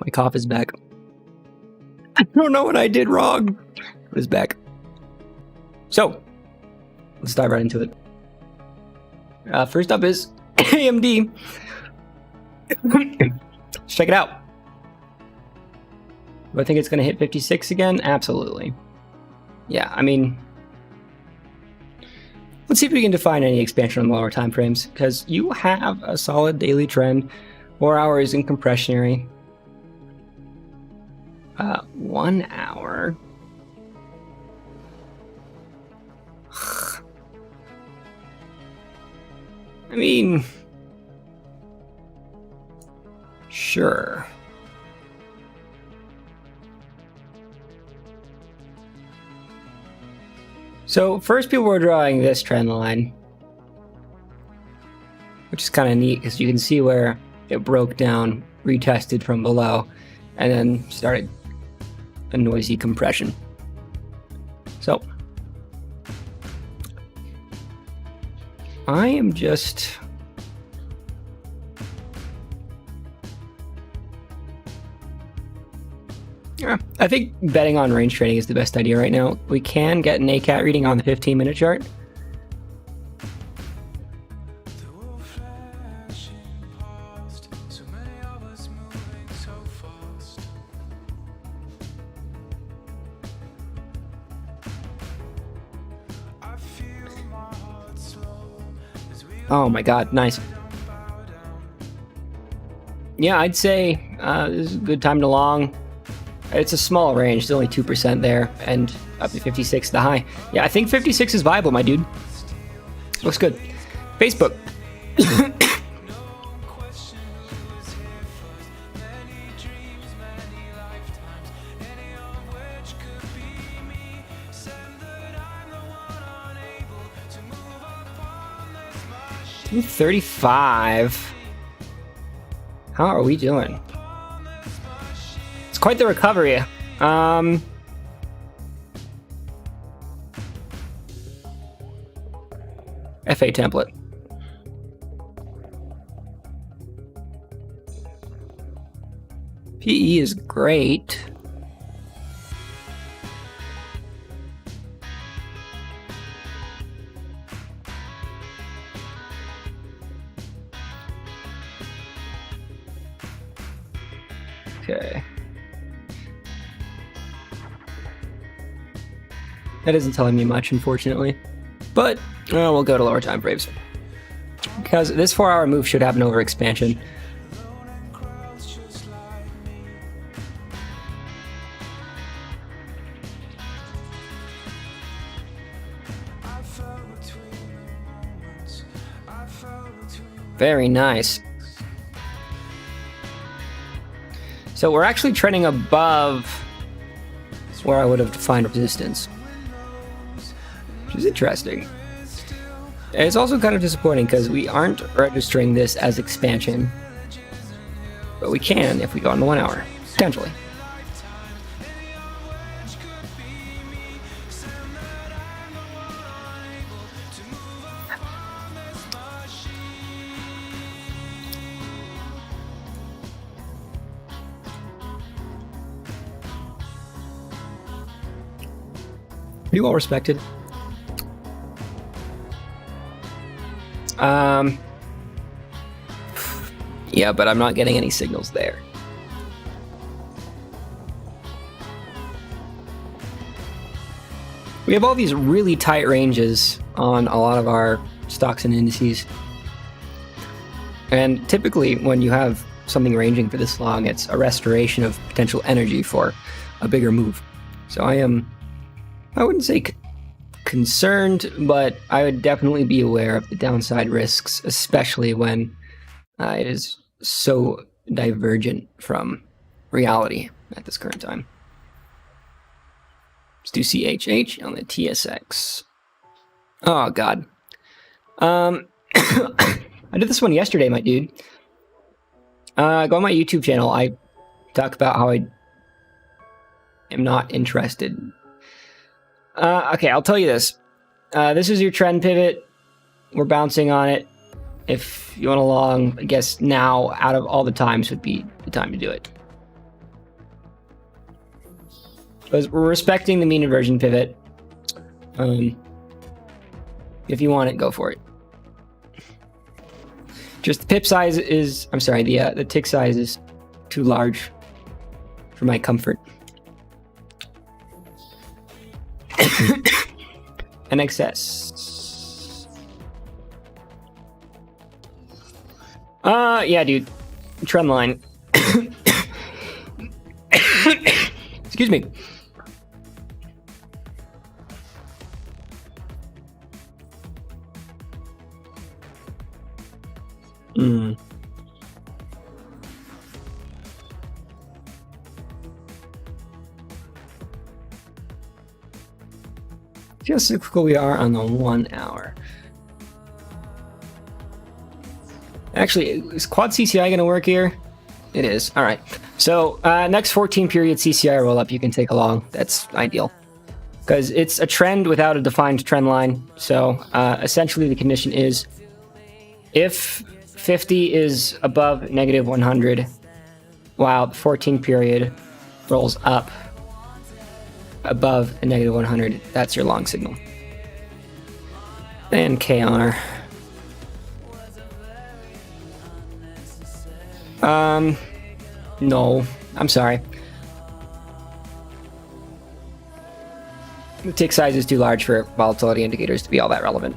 My cough is back. I don't know what I did wrong. It's back. So, let's dive right into it. First up is AMD. Let's check it out. Do I think it's going to hit 56 again? Absolutely. Yeah, I mean, let's see if we can define any expansion on lower time frames, because you have a solid daily trend. 4 hours in compressionary. 1 hour. I mean, sure. So first people were drawing this trend line, which is kind of neat because you can see where it broke down, retested from below, and then started a noisy compression. So I am just I think betting on range trading is the best idea right now. We can get an ACAT reading on the 15-minute chart. Oh my god, nice. Yeah, I'd say this is a good time to long. It's a small range, it's only 2% there, and up to 56 the high. Yeah, I think 56 is viable, my dude. Looks good. Facebook. $235. How are we doing? It's quite the recovery. FA template. PE is great. Okay. That isn't telling me much, unfortunately. But we'll go to lower time frames. Because this 4-hour move should have an overexpansion. Very nice. So we're actually trending above where I would have defined resistance, which is interesting. And it's also kind of disappointing because we aren't registering this as expansion, but we can if we go on the 1 hour, potentially. Pretty well respected. Yeah, but I'm not getting any signals there. We have all these really tight ranges on a lot of our stocks and indices. And typically when you have something ranging for this long, it's a restoration of potential energy for a bigger move. So I wouldn't say concerned, but I would definitely be aware of the downside risks, especially when it is so divergent from reality at this current time. Let's do CHH on the TSX. Oh, God. I did this one yesterday, my dude. Go on my YouTube channel. I talk about how I am not interested. Okay, I'll tell you this. This is your trend pivot. We're bouncing on it. If you want to long, I guess now, out of all the times, would be the time to do it. We're respecting the mean inversion pivot. If you want it, go for it. Just the pip size is, I'm sorry, the tick size is too large for my comfort. And excess. Yeah, dude. Trend line. Excuse me. See how cyclical we are on the 1 hour. Actually, is quad CCI going to work here? It is. All right. So next 14 period CCI roll up, you can take along. That's ideal because it's a trend without a defined trend line. So essentially, the condition is if 50 is above negative 100, while the 14 period rolls up above a negative 100, that's your long signal. And KR. No, I'm sorry. The tick size is too large for volatility indicators to be all that relevant.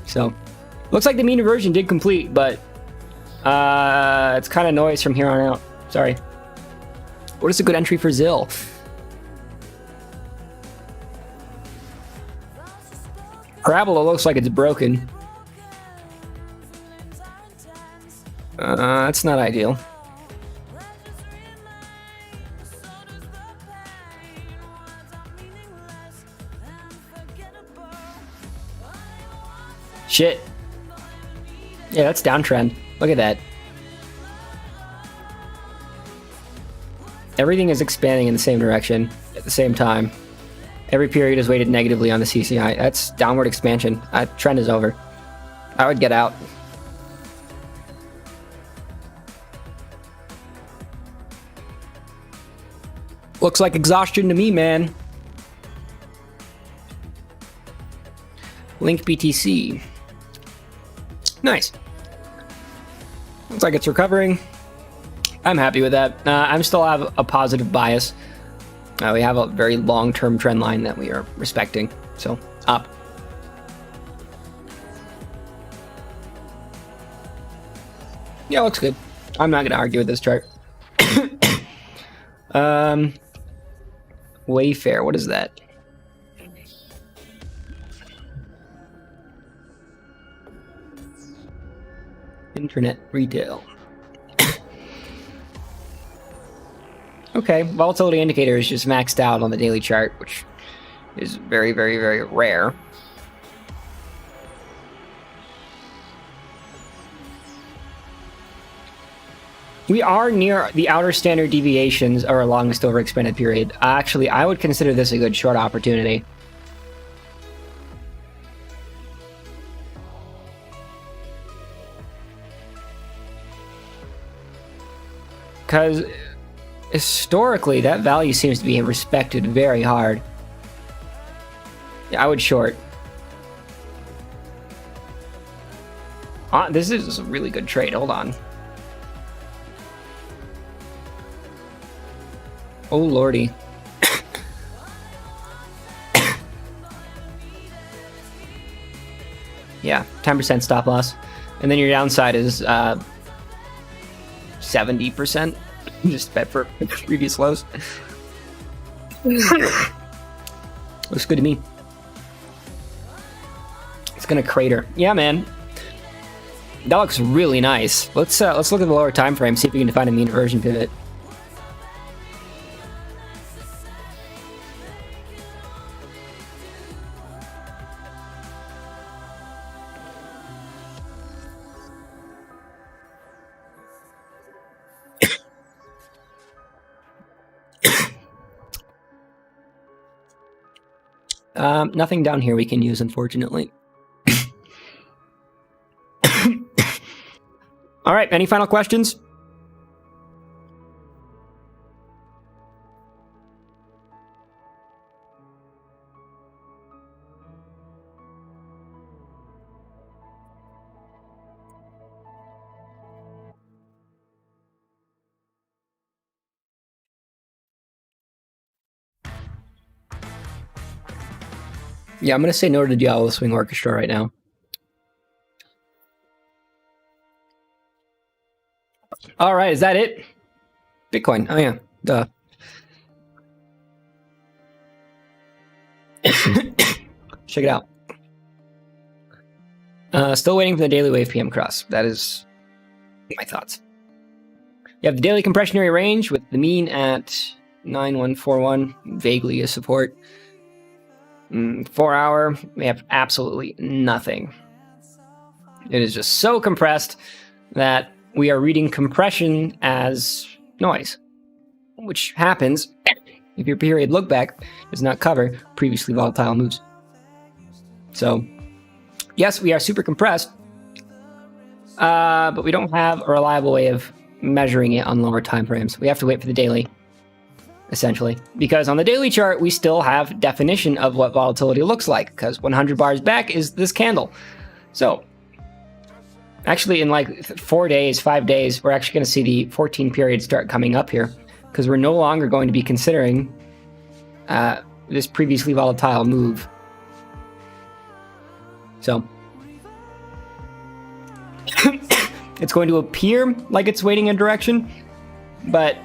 So, looks like the mean inversion did complete, but it's kind of noise from here on out. Sorry. What is a good entry for ZIL? Parabola looks like it's broken. That's not ideal. Shit. Yeah, that's downtrend. Look at that. Everything is expanding in the same direction at the same time. Every period is weighted negatively on the CCI. That's downward expansion. Trend is over. I would get out. Looks like exhaustion to me, man. Link BTC. Nice. Looks like it's recovering. I'm happy with that. I still have a positive bias. We have a very long-term trend line that we are respecting. So, up. Yeah, looks good. I'm not going to argue with this chart. Wayfair, what is that? Internet retail. Okay, volatility indicator is just maxed out on the daily chart, which is very, very, very rare. We are near the outer standard deviations of our longest overexpanded period. Actually, I would consider this a good short opportunity. Because historically, that value seems to be respected very hard. Yeah, I would short. This is a really good trade. Hold on. Oh, lordy. Yeah, 10% stop loss. And then your downside is 70%. Just bet for previous lows. Looks good to me. It's gonna crater. Yeah, man. That looks really nice. Let's look at the lower time frame, see if we can find a mean inversion pivot. Nothing down here we can use, unfortunately. All right, any final questions? Yeah, I'm going to say no to the Diablo Swing Orchestra right now. All right, is that it? Bitcoin. Oh, yeah. Duh. Check it out. Still waiting for the daily wave PM cross. That is my thoughts. You have the daily compression area range with the mean at 9141, vaguely a support. 4 hour, we have absolutely nothing. It is just so compressed that we are reading compression as noise, which happens if your period look back does not cover previously volatile moves. So, yes, we are super compressed, but we don't have a reliable way of measuring it on lower time frames. We have to wait for the daily, essentially, because on the daily chart, we still have definition of what volatility looks like, because 100 bars back is this candle. So, actually, in like 4 days, 5 days, we're actually going to see the 14 period start coming up here, because we're no longer going to be considering this previously volatile move. So, it's going to appear like it's waiting a direction, but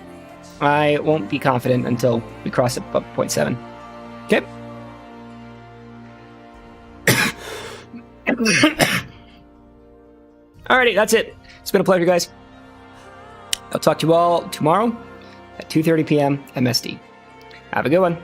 I won't be confident until we cross it above 0.7. Okay. Alrighty, that's it. It's been a pleasure, guys. I'll talk to you all tomorrow at 2:30 p.m. MST. Have a good one.